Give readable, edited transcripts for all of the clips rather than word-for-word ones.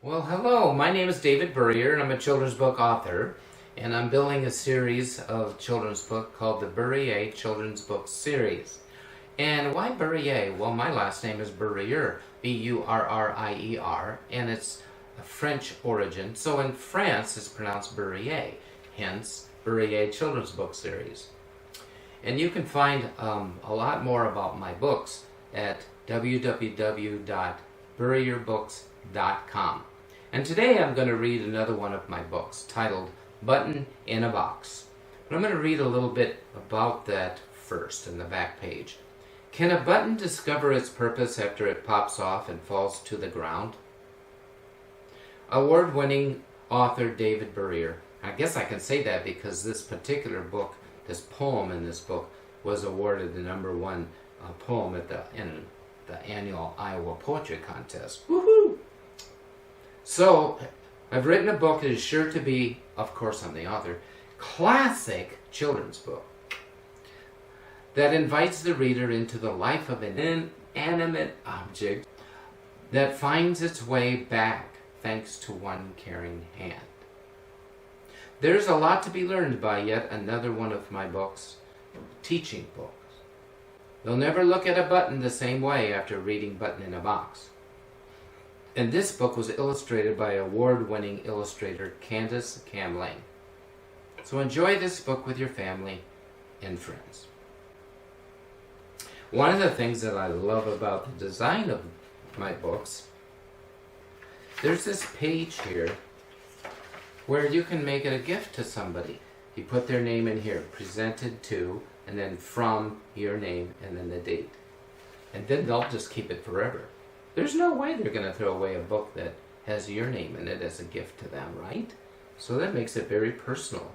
Well, hello, my name is David Burrier, and I'm a children's book author, and I'm building a series of children's book called the Burrier Children's Book Series. And why Burrier? Well, my last name is Burrier, Burrier, and it's a French origin, so in France it's pronounced Burrier, hence Burrier Children's Book Series. And you can find a lot more about my books at www.burrierbooks.com. And today I'm going to read another one of my books titled Button in a Box. But I'm going to read a little bit about that first in the back page. Can a button discover its purpose after it pops off and falls to the ground? Award-winning author David Burrier. I guess I can say that because this particular book, this poem in this book, was awarded the #1 poem in the annual Iowa Poetry Contest. Woohoo! So, I've written a book that is sure to be, of course I'm the author, classic children's book that invites the reader into the life of an inanimate object that finds its way back thanks to one caring hand. There's a lot to be learned by yet another one of my books, teaching books. You'll never look at a button the same way after reading Button in a Box. And this book was illustrated by award-winning illustrator Candace Camling. So enjoy this book with your family and friends. One of the things that I love about the design of my books, there's this page here where you can make it a gift to somebody. You put their name in here, presented to, and then from your name, and then the date. And then they'll just keep it forever. There's no way they're going to throw away a book that has your name in it as a gift to them, right? So that makes it very personal.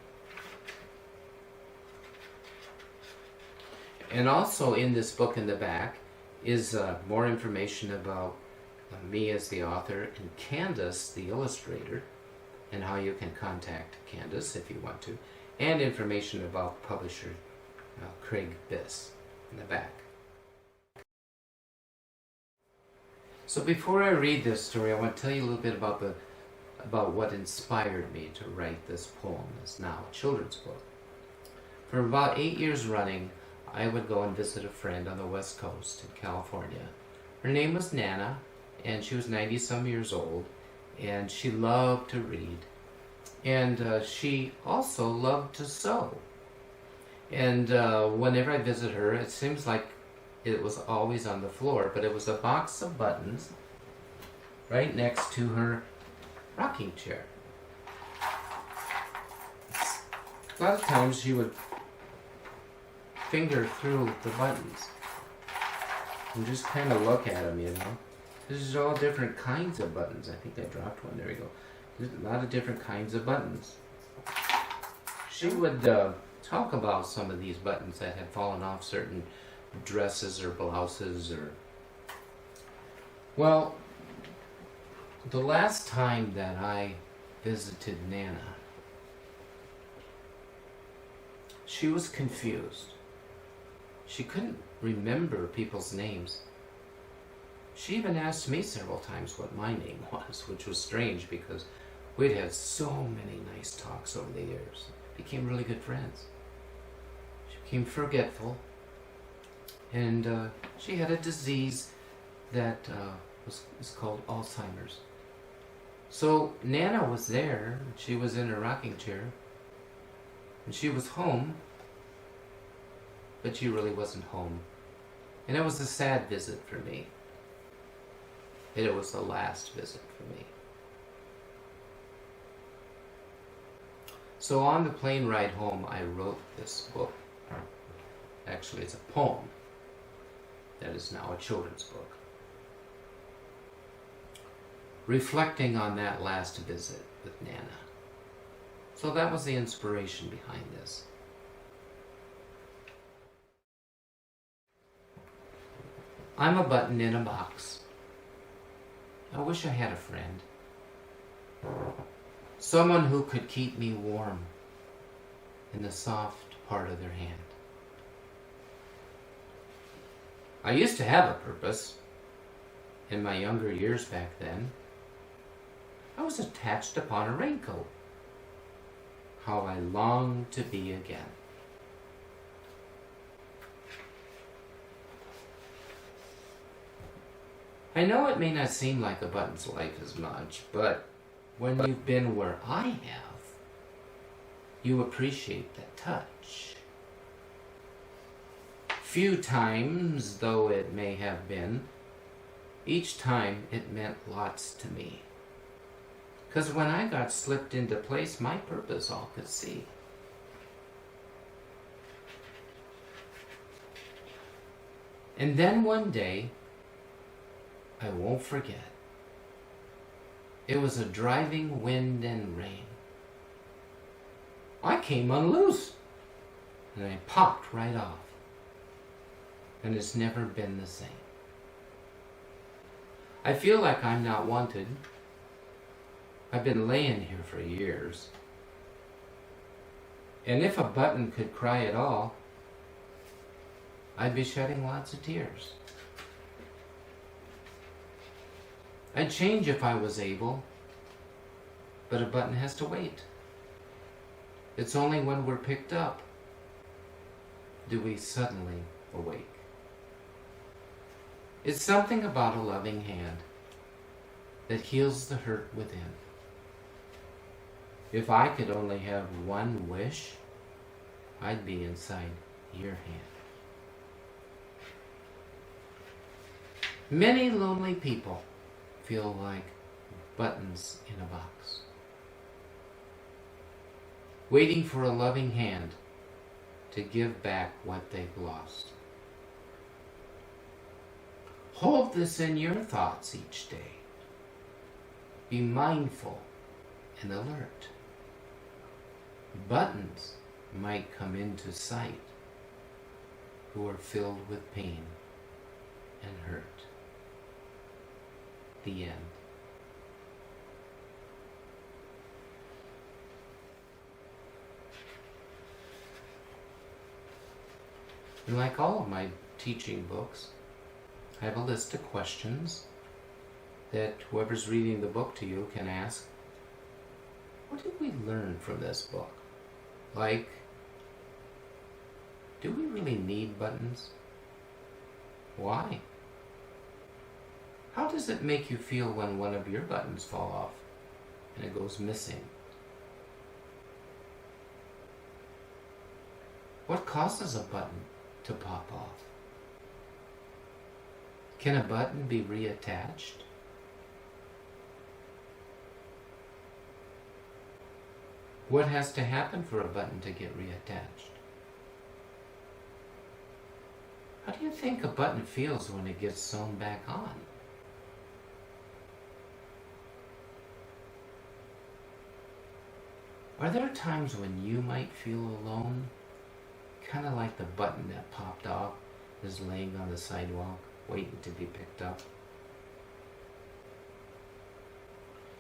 And also in this book in the back is more information about me as the author and Candace, the illustrator, and how you can contact Candace if you want to, and information about publisher Craig Biss in the back. So before I read this story, I want to tell you a little bit about what inspired me to write this poem. It's now a children's book. For about 8 years running, I would go and visit a friend on the West Coast in California. Her name was Nana, and she was 90-some years old, and she loved to read. And she also loved to sew. And whenever I visit her, it seems like it was always on the floor, but it was a box of buttons right next to her rocking chair. A lot of times she would finger through the buttons and just kind of look at them, you know. There's all different kinds of buttons. I think I dropped one. There we go. There's a lot of different kinds of buttons. She would talk about some of these buttons that had fallen off certain dresses or blouses or... Well, the last time that I visited Nana, she was confused. She couldn't remember people's names. She even asked me several times what my name was, which was strange because we'd had so many nice talks over the years. Became really good friends. She became forgetful, and she had a disease that is called Alzheimer's. So Nana was there. She was in her rocking chair, and she was home, but she really wasn't home. And it was a sad visit for me. It was the last visit for me. So on the plane ride home, I wrote this book. Actually, it's a poem that is now a children's book, reflecting on that last visit with Nana. So that was the inspiration behind this. I'm a button in a box. I wish I had a friend. Someone who could keep me warm in the soft part of their hand. I used to have a purpose in my younger years back then. I was attached upon a raincoat. How I longed to be again. I know it may not seem like a button's life as much, but when you've been where I have, you appreciate that touch. Few times, though it may have been, each time it meant lots to me. 'Cause when I got slipped into place, my purpose all could see. And then one day, I won't forget, it was a driving wind and rain. I came unloose, and I popped right off. And it's never been the same. I feel like I'm not wanted. I've been laying here for years. And if a button could cry at all, I'd be shedding lots of tears. I'd change if I was able, but a button has to wait. It's only when we're picked up do we suddenly awake. It's something about a loving hand that heals the hurt within. If I could only have one wish, I'd be inside your hand. Many lonely people feel like buttons in a box, waiting for a loving hand to give back what they've lost. Hold this in your thoughts each day. Be mindful and alert. Buttons might come into sight who are filled with pain and hurt. The end. And like all of my teaching books, I have a list of questions that whoever's reading the book to you can ask. What did we learn from this book? Like, do we really need buttons? Why? How does it make you feel when one of your buttons fall off and it goes missing? What causes a button to pop off? Can a button be reattached? What has to happen for a button to get reattached? How do you think a button feels when it gets sewn back on? Are there times when you might feel alone? Kind of like the button that popped off is laying on the sidewalk, waiting to be picked up.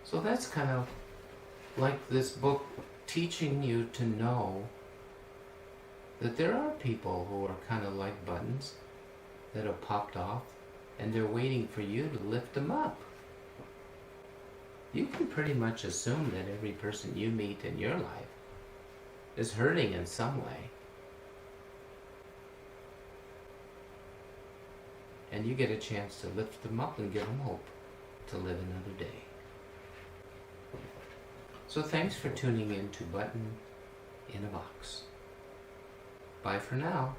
So that's kind of like this book teaching you to know that there are people who are kind of like buttons that have popped off and they're waiting for you to lift them up. You can pretty much assume that every person you meet in your life is hurting in some way. And you get a chance to lift them up and give them hope to live another day. So thanks for tuning in to Button in a Box. Bye for now.